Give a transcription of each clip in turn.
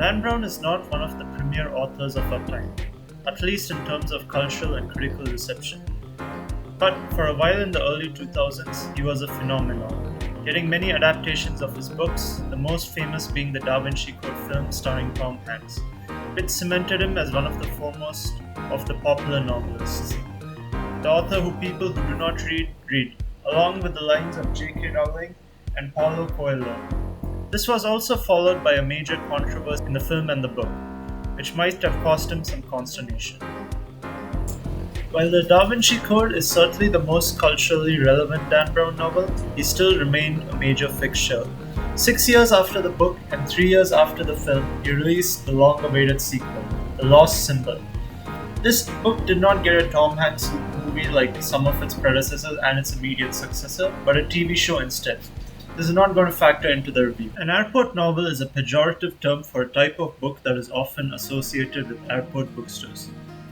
Dan Brown is not one of the premier authors of our time, at least in terms of cultural and critical reception. But for a while in the early 2000s, he was a phenomenon, getting many adaptations of his books, the most famous being the Da Vinci Code film starring Tom Hanks, which cemented him as one of the foremost of the popular novelists. The author who people who do not read, along with the lines of J.K. Rowling and Paulo Coelho. This was also followed by a major controversy in the film and the book, which might have caused him some consternation. While the Da Vinci Code is certainly the most culturally relevant Dan Brown novel, he still remained a major fixture. 6 years after the book and 3 years after the film, he released the long-awaited sequel, The Lost Symbol. This book did not get a Tom Hanks movie like some of its predecessors and its immediate successor, but a TV show instead. This is not going to factor into the review. An airport novel is a pejorative term for a type of book that is often associated with airport bookstores.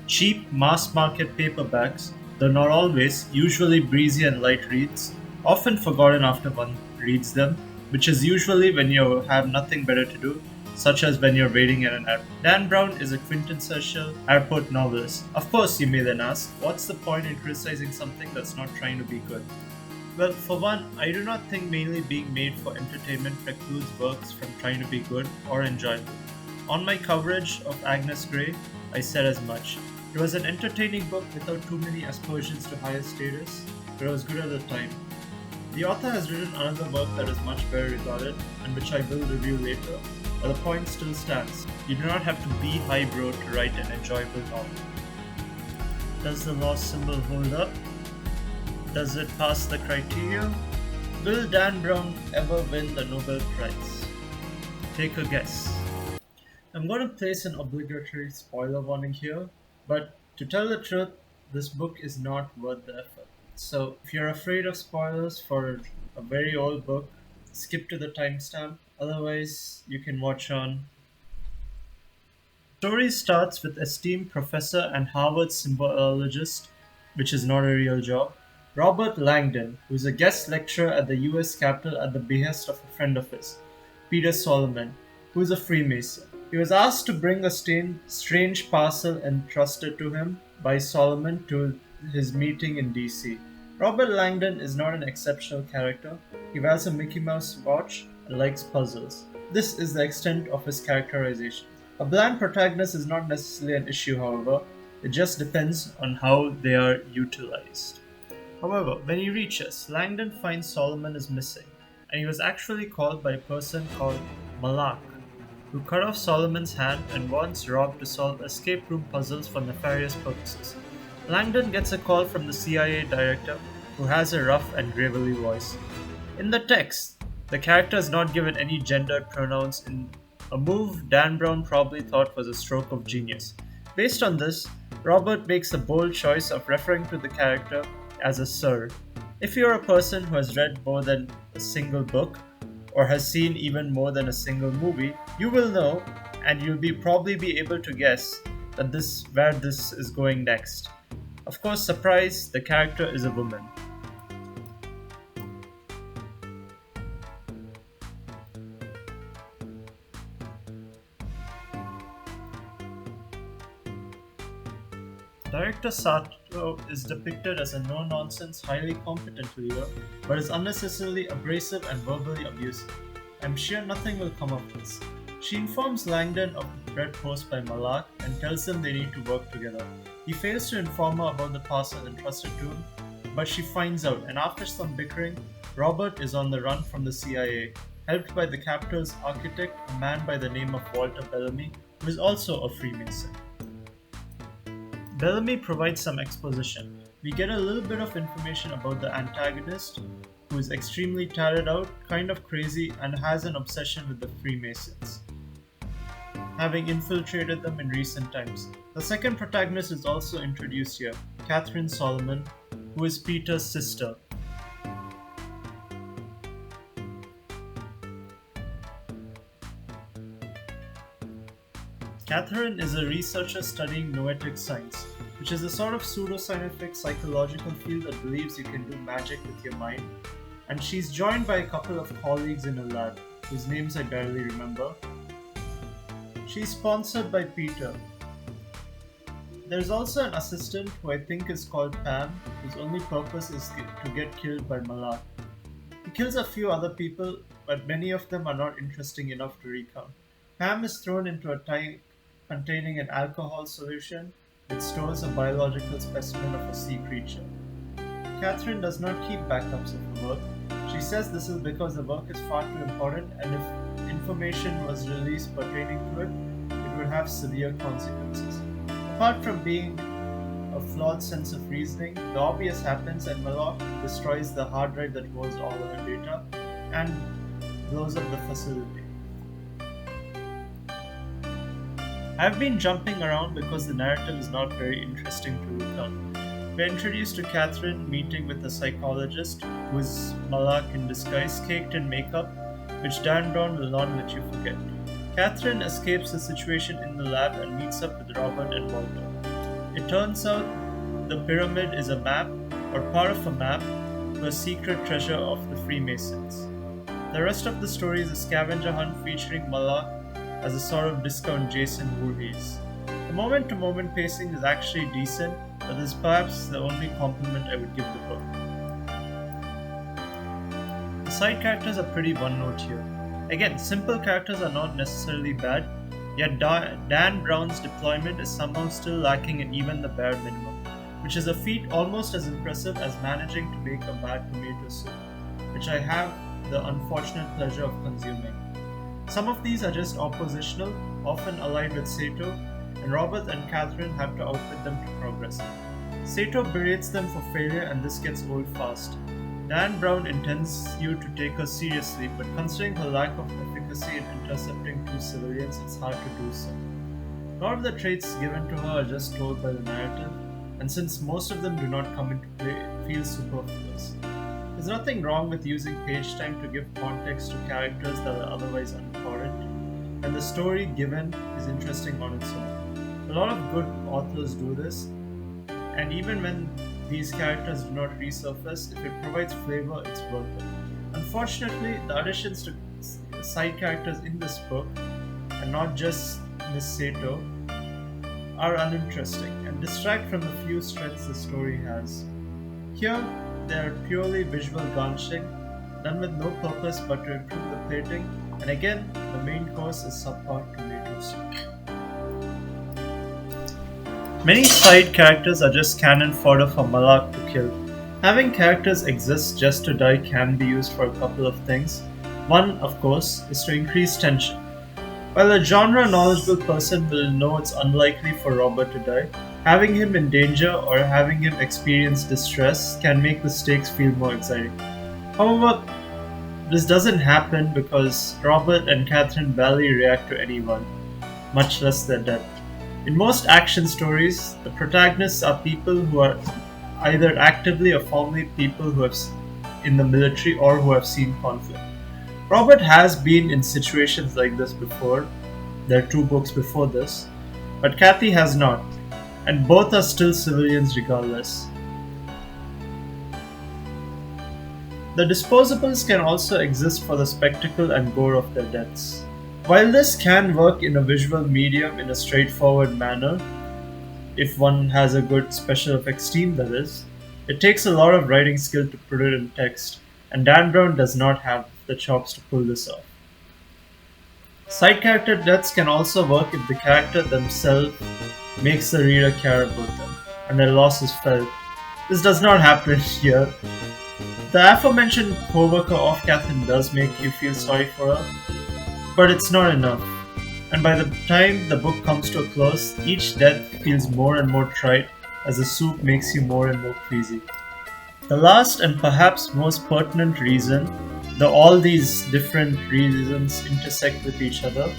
Cheap, mass-market paperbacks, though not always, usually breezy and light reads, often forgotten after one reads them, which is usually when you have nothing better to do, such as when you're waiting at an airport. Dan Brown is a quintessential airport novelist. Of course, you may then ask, what's the point in criticizing something that's not trying to be good? Well, for one, I do not think mainly being made for entertainment precludes works from trying to be good or enjoyable. On my coverage of Agnes Grey, I said as much. It was an entertaining book without too many aspersions to higher status, but it was good at the time. The author has written another work that is much better regarded, and which I will review later, but the point still stands. You do not have to be highbrow to write an enjoyable novel. Does The Lost Symbol hold up? Does it pass the criteria? Will Dan Brown ever win the Nobel Prize? Take a guess. I'm going to place an obligatory spoiler warning here, but to tell the truth, this book is not worth the effort. So if you're afraid of spoilers for a very old book, skip to the timestamp. Otherwise, you can watch on. The story starts with esteemed professor and Harvard symbologist, which is not a real job, Robert Langdon, who is a guest lecturer at the US Capitol at the behest of a friend of his, Peter Solomon, who is a Freemason. He was asked to bring a strange parcel entrusted to him by Solomon to his meeting in DC. Robert Langdon is not an exceptional character. He wears a Mickey Mouse watch and likes puzzles. This is the extent of his characterization. A bland protagonist is not necessarily an issue, however. It just depends on how they are utilized. However, when he reaches, Langdon finds Solomon is missing, and he was actually called by a person called Malak, who cut off Solomon's hand and wants Rob to solve escape room puzzles for nefarious purposes. Langdon gets a call from the CIA director, who has a rough and gravelly voice. In the text, the character is not given any gendered pronouns in a move Dan Brown probably thought was a stroke of genius. Based on this, Robert makes a bold choice of referring to the character as a sir. If you're a person who has read more than a single book, or has seen even more than a single movie, you will know, and you'll probably be able to guess that where this is going next. Of course, surprise, the character is a woman. Director Sato is depicted as a no-nonsense, highly competent leader, but is unnecessarily abrasive and verbally abusive. I'm sure nothing will come of this. She informs Langdon of the bread post by Malak and tells them they need to work together. He fails to inform her about the parcel entrusted to him, but she finds out, and after some bickering, Robert is on the run from the CIA, helped by the Capitol's architect, a man by the name of Walter Bellamy, who is also a Freemason. Bellamy provides some exposition. We get a little bit of information about the antagonist, who is extremely tired out, kind of crazy, and has an obsession with the Freemasons, having infiltrated them in recent times. The second protagonist is also introduced here, Catherine Solomon, who is Peter's sister. Catherine is a researcher studying noetic science, which is a sort of pseudoscientific psychological field that believes you can do magic with your mind, and she's joined by a couple of colleagues in a lab, whose names I barely remember. She's sponsored by Peter. There's also an assistant who I think is called Pam, whose only purpose is to get killed by Malak. He kills a few other people, but many of them are not interesting enough to recount. Pam is thrown into a tank containing an alcohol solution which stores a biological specimen of a sea creature. Catherine does not keep backups of her work. She says this is because the work is far too important, and if information was released pertaining to it, it would have severe consequences. Apart from being a flawed sense of reasoning, the obvious happens and Malak destroys the hard drive that holds all of her data and blows up the facility. I've been jumping around because the narrative is not very interesting to look on. We're introduced to Catherine meeting with a psychologist who is Malak in disguise, caked in makeup, which Dan Brown will not let you forget. Catherine escapes the situation in the lab and meets up with Robert and Walter. It turns out the pyramid is a map, or part of a map, to a secret treasure of the Freemasons. The rest of the story is a scavenger hunt featuring Malak as a sort of discount Jason Voorhees. The moment-to-moment pacing is actually decent, but this is perhaps the only compliment I would give the book. The side characters are pretty one-note here. Again, simple characters are not necessarily bad, yet Dan Brown's deployment is somehow still lacking in even the bare minimum, which is a feat almost as impressive as managing to make a bad tomato soup, which I have the unfortunate pleasure of consuming. Some of these are just oppositional, often allied with Sato, and Robert and Catherine have to outwit them to progress. Sato berates them for failure, and this gets old fast. Dan Brown intends you to take her seriously, but considering her lack of efficacy in intercepting two civilians, it's hard to do so. A lot of the traits given to her are just told by the narrative, and since most of them do not come into play, it feels superfluous. There's nothing wrong with using page time to give context to characters that are otherwise unimportant, and the story given is interesting on its own. A lot of good authors do this, and even when these characters do not resurface, if it provides flavor, it's worth it. Unfortunately, the additions to side characters in this book, and not just Miss Sato, are uninteresting and distract from the few strengths the story has. Here, they are purely visual garnishing, done with no purpose but to improve the plating, and again, the main course is subpar tomato soup. Many side characters are just cannon fodder for Malak to kill. Having characters exist just to die can be used for a couple of things. One, of course, is to increase tension. While a genre-knowledgeable person will know it's unlikely for Robert to die, having him in danger or having him experience distress can make the stakes feel more exciting. However, this doesn't happen because Robert and Catherine barely react to anyone, much less their death. In most action stories, the protagonists are people who are either actively or formerly people who have in the military or who have seen conflict. Robert has been in situations like this before. There are 2 books before this, but Kathy has not, and both are still civilians regardless. The disposables can also exist for the spectacle and gore of their deaths. While this can work in a visual medium in a straightforward manner, if one has a good special effects team that is, it takes a lot of writing skill to put it in text, and Dan Brown does not have the chops to pull this off. Side character deaths can also work if the character themselves makes the reader care about them, and their loss is felt. This does not happen here. The aforementioned co-worker of Catherine does make you feel sorry for her, but it's not enough, and by the time the book comes to a close, each death feels more and more trite as the soup makes you more and more queasy. The last and perhaps most pertinent reason, though all these different reasons intersect with each other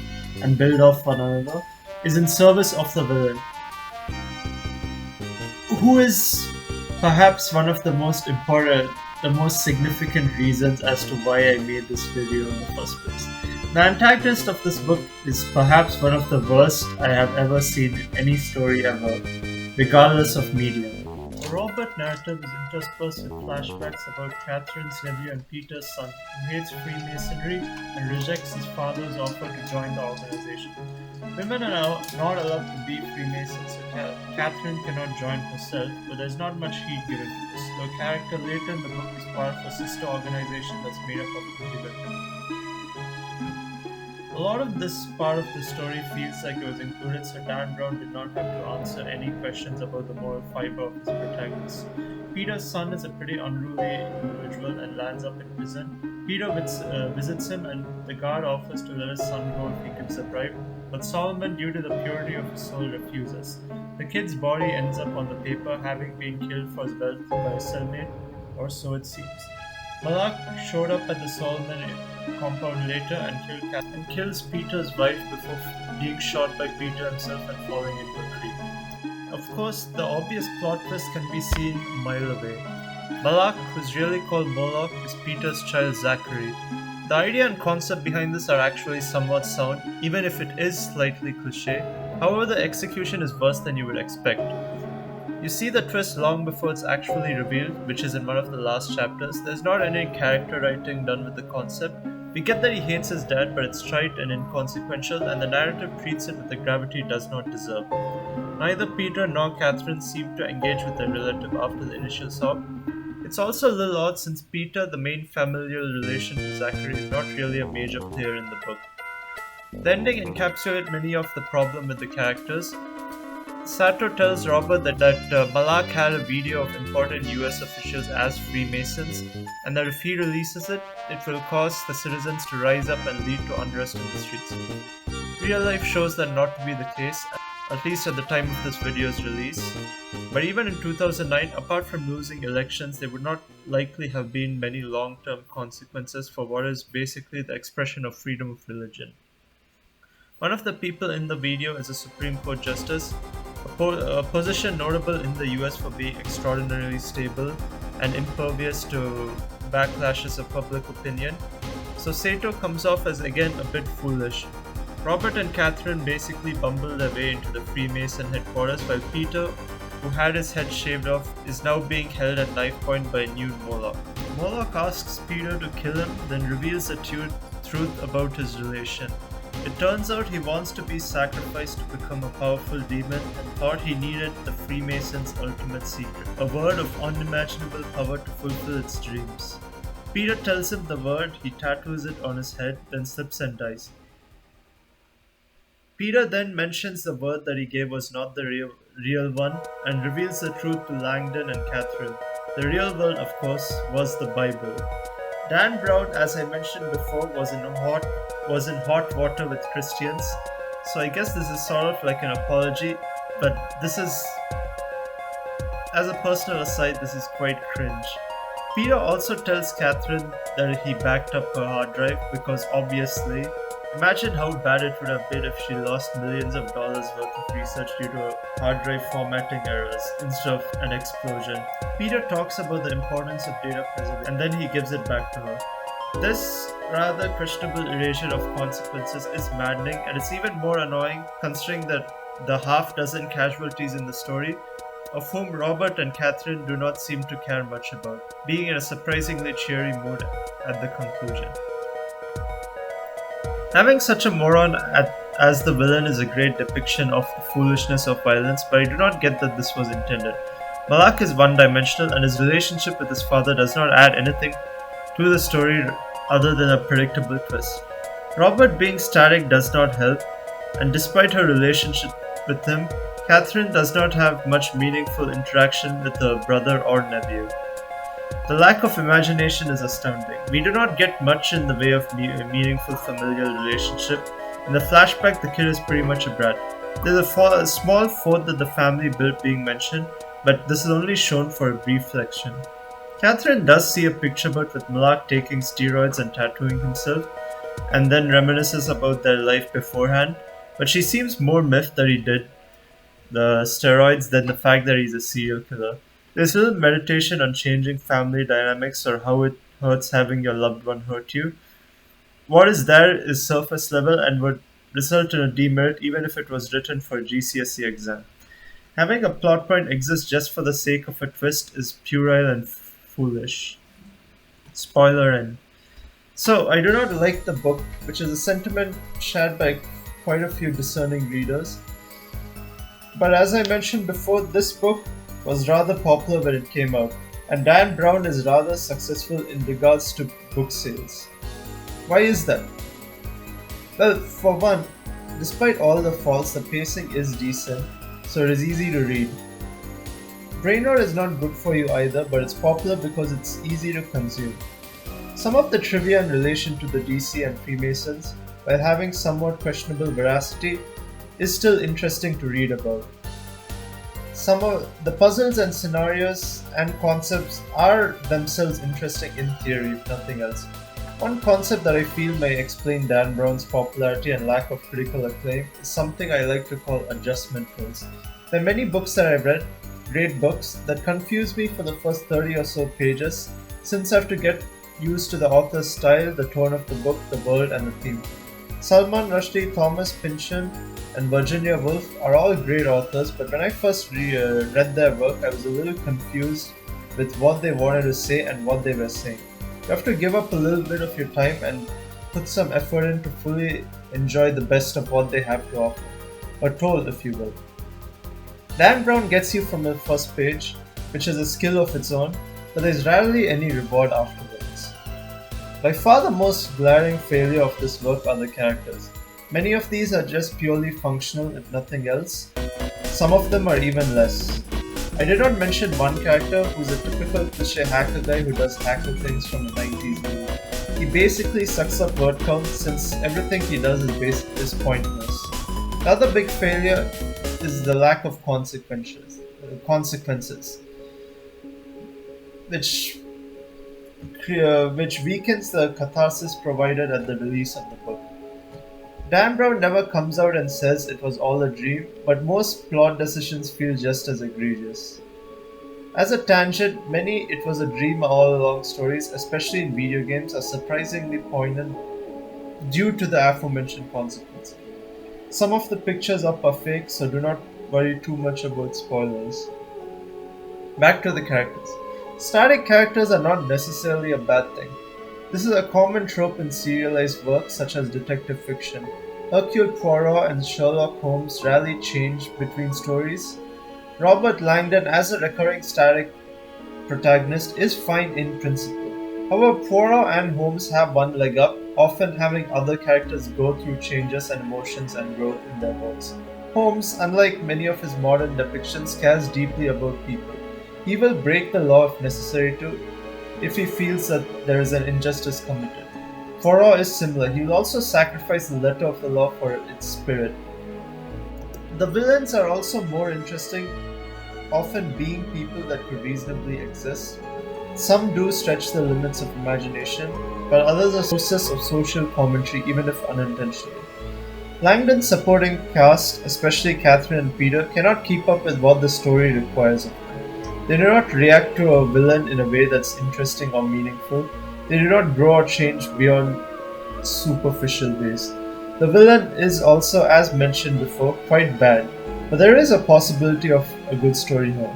and build off one another, is in service of the villain, who is perhaps one of the most important, the most significant reasons as to why I made this video in the first place. The antagonist of this book is perhaps one of the worst I have ever seen in any story ever, regardless of medium. Robert narrative is interspersed with flashbacks about Catherine's nephew and Peter's son, who hates Freemasonry and rejects his father's offer to join the organization. Women are now not allowed to be Freemasons, so Catherine cannot join herself, but there's not much heed given to this. The character later in the book is part of a sister organization that's made up of 50 women. A lot of this part of the story feels like it was included so Dan Brown did not have to answer any questions about the moral fiber of his protagonist. Peter's son is a pretty unruly individual and lands up in prison. Peter visits him and the guard offers to let his son go if he gives a bribe, but Solomon, due to the purity of his soul, refuses. The kid's body ends up on the paper, having been killed for his wealth by a cellmate, or so it seems. Malak showed up at the Solomon compound later and kills Peter's wife before being shot by Peter himself and falling into a creek. Of course, the obvious plot twist can be seen a mile away. Malak, who's really called Moloch, is Peter's child Zachary. The idea and concept behind this are actually somewhat sound, even if it is slightly cliché. However, the execution is worse than you would expect. You see the twist long before it's actually revealed, which is in one of the last chapters. There's not any character writing done with the concept. We get that he hates his dad, but it's trite and inconsequential, and the narrative treats it with the gravity it does not deserve. Neither Peter nor Catherine seem to engage with their relative after the initial shock. It's also a little odd since Peter, the main familial relation to Zachary, is not really a major player in the book. The ending encapsulates many of the problem with the characters. Sato tells Robert that Malak had a video of important US officials as Freemasons, and that if he releases it, it will cause the citizens to rise up and lead to unrest in the streets. Real life shows that not to be the case, at least at the time of this video's release. But even in 2009, apart from losing elections, there would not likely have been many long-term consequences for what is basically the expression of freedom of religion. One of the people in the video is a Supreme Court Justice, a position notable in the US for being extraordinarily stable and impervious to backlashes of public opinion. So Sato comes off as again a bit foolish. Robert and Catherine basically bumble their way into the Freemason headquarters while Peter, who had his head shaved off, is now being held at knife point by a nude Moloch. Moloch asks Peter to kill him, then reveals the truth about his relation. It turns out he wants to be sacrificed to become a powerful demon and thought he needed the Freemason's ultimate secret, a word of unimaginable power to fulfill its dreams. Peter tells him the word, he tattoos it on his head, then slips and dies. Peter then mentions the word that he gave was not the real one and reveals the truth to Langdon and Catherine. The real word, of course, was the Bible. Dan Brown, as I mentioned before, was in hot water with Christians, so I guess this is sort of like an apology, but this is, as a personal aside, this is quite cringe. Peter also tells Catherine that he backed up her hard drive because obviously, imagine how bad it would have been if she lost millions of dollars worth of research due to hard drive formatting errors instead of an explosion. Peter talks about the importance of data preservation and then he gives it back to her. This rather questionable erasure of consequences is maddening, and it's even more annoying considering that the half dozen casualties in the story, of whom Robert and Catherine do not seem to care much about, being in a surprisingly cheery mood at the conclusion. Having such a moron as the villain is a great depiction of the foolishness of violence, but I do not get that this was intended. Malak is one-dimensional, and his relationship with his father does not add anything to the story other than a predictable twist. Robert being static does not help, and despite her relationship with him, Catherine does not have much meaningful interaction with her brother or nephew. The lack of imagination is astounding. We do not get much in the way of meaningful familial relationship. In the flashback, the kid is pretty much a brat. There is a small fort that the family built being mentioned, but this is only shown for a brief section. Catherine does see a picture book with Malak taking steroids and tattooing himself, and then reminisces about their life beforehand, but she seems more miffed that he did the steroids than the fact that he's a serial killer. There's little meditation on changing family dynamics or how it hurts having your loved one hurt you. What is there is surface level and would result in a demerit even if it was written for a GCSE exam. Having a plot point exist just for the sake of a twist is puerile and foolish. Spoiler in. So, I do not like the book, which is a sentiment shared by quite a few discerning readers. But as I mentioned before, this book was rather popular when it came out, and Dan Brown is rather successful in regards to book sales. Why is that? Well, for one, despite all the faults, the pacing is decent, so it is easy to read. Brainrot is not good for you either, but it's popular because it's easy to consume. Some of the trivia in relation to the DC and Freemasons, while having somewhat questionable veracity, is still interesting to read about. Some of the puzzles and scenarios and concepts are themselves interesting in theory, if nothing else. One concept that I feel may explain Dan Brown's popularity and lack of critical acclaim is something I like to call adjustment rules. There are many books that I've read, great books, that confuse me for the first 30 or so pages, since I have to get used to the author's style, the tone of the book, the world, and the theme. Salman Rushdie, Thomas Pynchon, and Virginia Woolf are all great authors, but when I first read their work, I was a little confused with what they wanted to say and what they were saying. You have to give up a little bit of your time and put some effort in to fully enjoy the best of what they have to offer, or told, if you will. Dan Brown gets you from the first page, which is a skill of its own, but there is rarely any reward afterwards. By far the most glaring failure of this work are the characters. Many of these are just purely functional, if nothing else. Some of them are even less. I did not mention one character who's a typical cliché hacker guy who does hacker things from the 90s movie. He basically sucks up word count since everything he does is pointless. The other big failure is the lack of consequences, which weakens the catharsis provided at the release of the book. Dan Brown never comes out and says it was all a dream, but most plot decisions feel just as egregious. As a tangent, many "it was a dream all along" stories, especially in video games, are surprisingly poignant due to the aforementioned consequences. Some of the pictures up are fake, so do not worry too much about spoilers. Back to the characters. Static characters are not necessarily a bad thing. This is a common trope in serialized works such as detective fiction. Hercule Poirot and Sherlock Holmes rarely change between stories. Robert Langdon as a recurring static protagonist is fine in principle. However, Poirot and Holmes have one leg up, often having other characters go through changes and emotions and growth in their works. Holmes, unlike many of his modern depictions, cares deeply about people. He will break the law if necessary to, if he feels that there is an injustice committed. Poirot is similar. He will also sacrifice the letter of the law for its spirit. The villains are also more interesting, often being people that could reasonably exist. Some do stretch the limits of imagination, but others are sources of social commentary, even if unintentionally. Langdon's supporting cast, especially Catherine and Peter, cannot keep up with what the story requires of them. They do not react to a villain in a way that's interesting or meaningful. They do not grow or change beyond superficial ways. The villain is also, as mentioned before, quite bad, but there is a possibility of a good story here.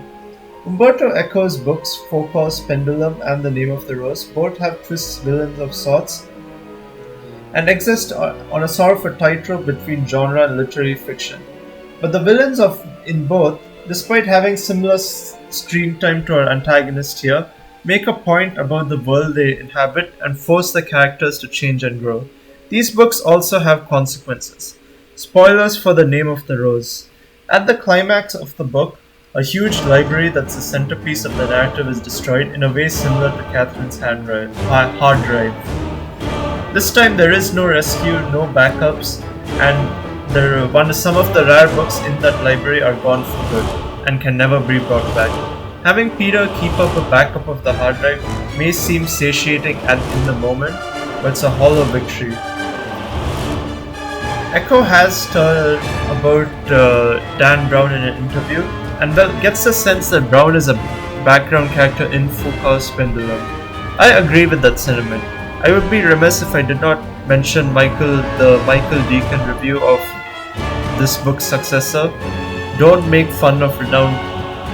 Umberto Eco's books, Foucault's Pendulum and The Name of the Rose, both have twists, villains of sorts, and exist on a sort of a tightrope between genre and literary fiction. But the villains in both, despite having similar screen time to our antagonist here, make a point about the world they inhabit and force the characters to change and grow. These books also have consequences. Spoilers for The Name of the Rose. At the climax of the book, a huge library that's the centerpiece of the narrative is destroyed in a way similar to Catherine's hard drive. This time there is no rescue, no backups, and some of the rare books in that library are gone for good and can never be brought back. Having Peter keep up a backup of the hard drive may seem satiating in the moment, but it's a hollow victory. Echo has told about Dan Brown in an interview, and gets the sense that Brown is a background character in Foucault's Pendulum. I agree with that sentiment. I would be remiss if I did not mention the Michael Deacon review of this book's successor, Don't Make Fun of Renowned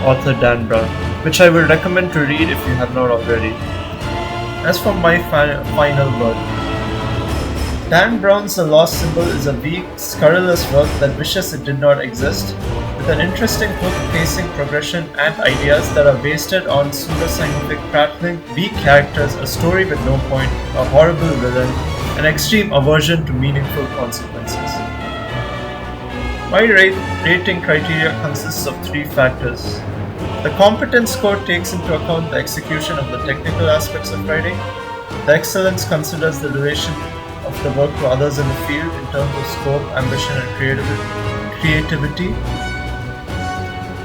author Dan Brown, which I will recommend to read if you have not already. As for my final word, Dan Brown's The Lost Symbol is a weak, scurrilous work that wishes it did not exist, with an interesting hook, pacing, progression, and ideas that are wasted on pseudoscientific prattling, weak characters, a story with no point, a horrible villain, and extreme aversion to meaningful consequences. My rating criteria consists of 3 factors. The competence score takes into account the execution of the technical aspects of writing. The excellence considers the relation of the work to others in the field in terms of scope, ambition, and creativity.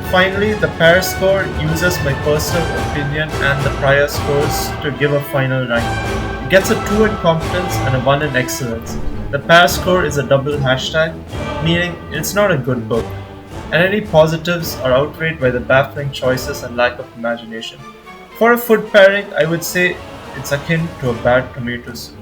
Finally, the pair score uses my personal opinion and the prior scores to give a final rank. It gets a 2 in competence and a 1 in excellence. The pair score is a double hashtag, meaning it's not a good book, and any positives are outweighed by the baffling choices and lack of imagination. For a food pairing, I would say it's akin to a bad tomato soup.